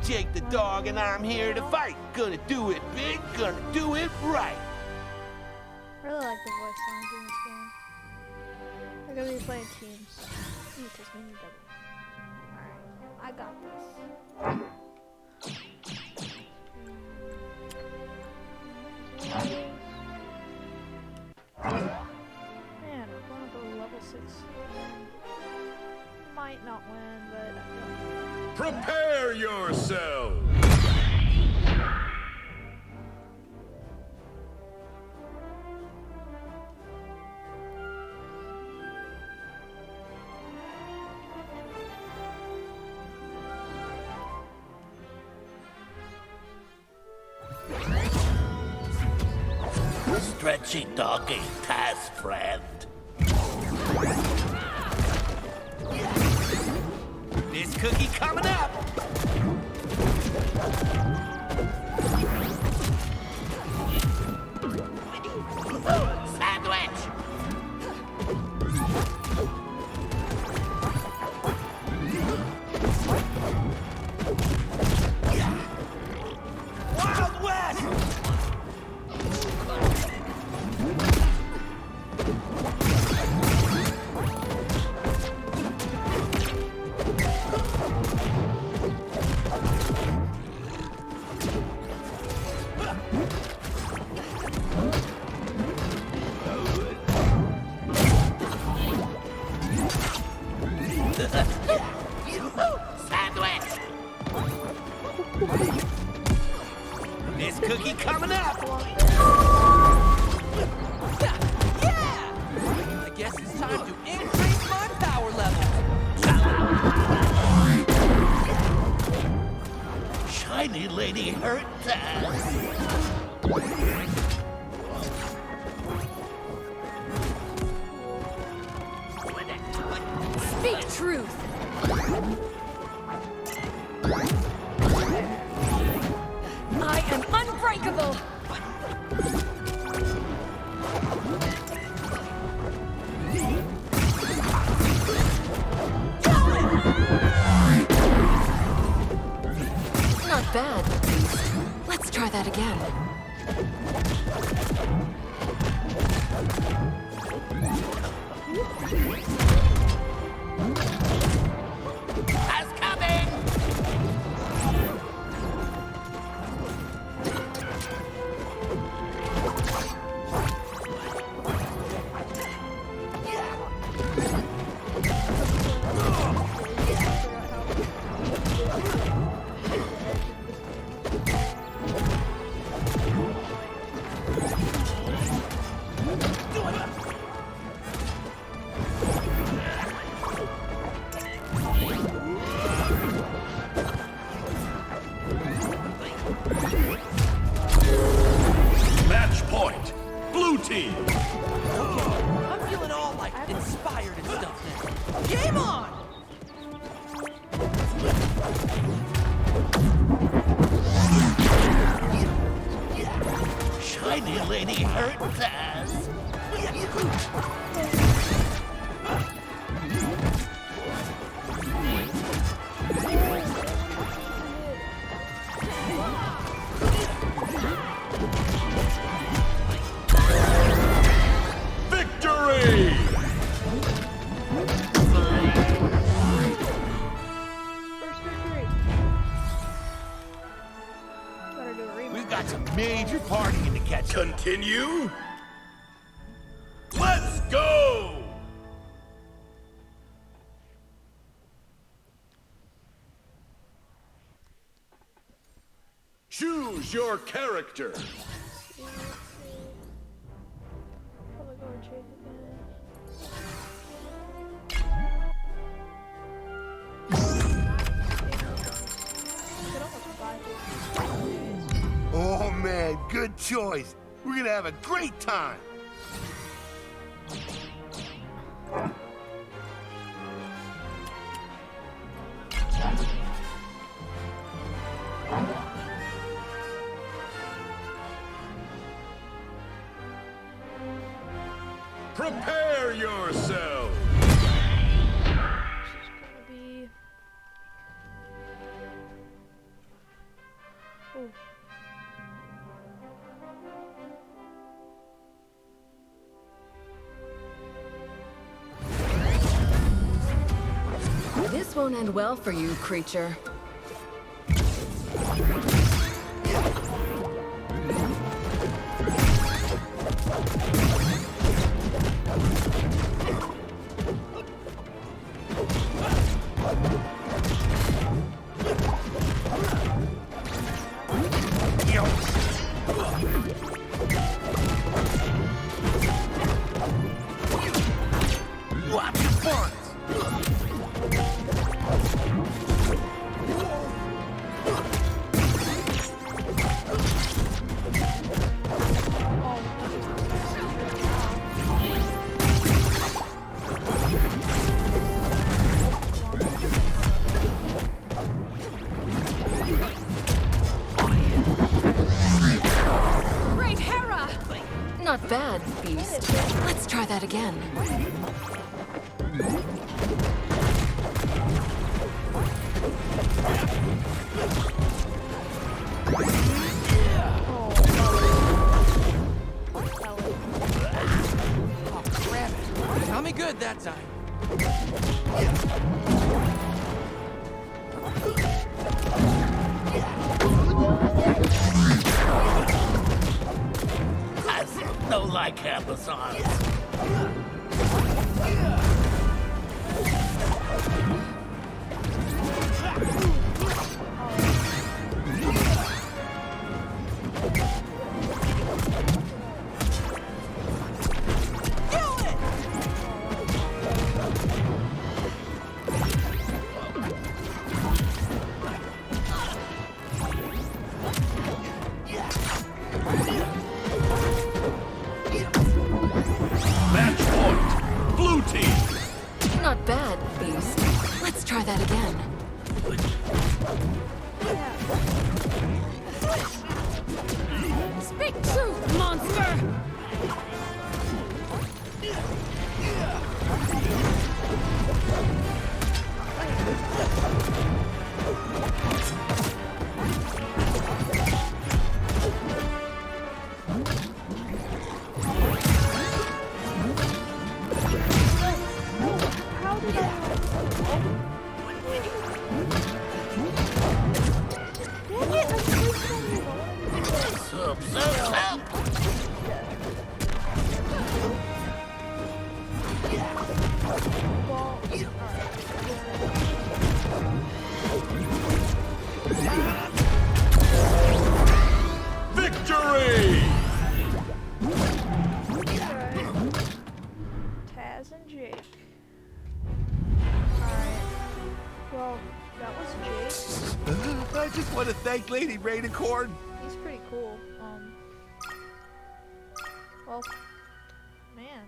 Jake the dog, and I'm here to fight. Gonna do it big, gonna do it right. I really like the voice lines in this game. We're gonna be playing teams. Eat this mini double. Alright, I got this. Man, we're gonna go level 6. Might not win, but I feel like Prepare yourself! Stretchy doggy task friend. This cookie coming up. Sandwich. Wild West. Sandwich! This cookie coming up! Yeah! I guess it's time to increase my power level. Shiny lady hurt us. Speak truth. I am unbreakable. Not bad. Let's try that again. That's coming! Match point! Blue team! I'm feeling all like inspired and stuff now. Game on! Shiny lady hurt us. Victory! first victory. Better do a rematch. We've got some major partying to catch up. Continue? Let's go! Choose your character. Probably go and change it Could almost buy this. Oh man, good choice. We're gonna have a great time. Prepare yourself. This is gonna be Ooh. This won't end well for you, creature. Watch your fun. Great Hera! Not bad, beast. Let's try that again. Oh, crap it. Got me good that time. I don't like applesauce. Match point. Blue team. Not bad, beast. Let's try that again. Speak truth, monster! How did I? Dang it! I'm so Sup, sup, sup. well, Victory! alright. Taz and Jake. Alright. Well, that was Jake. I just want to thank Lady Rainicorn. He's pretty cool. Well, man.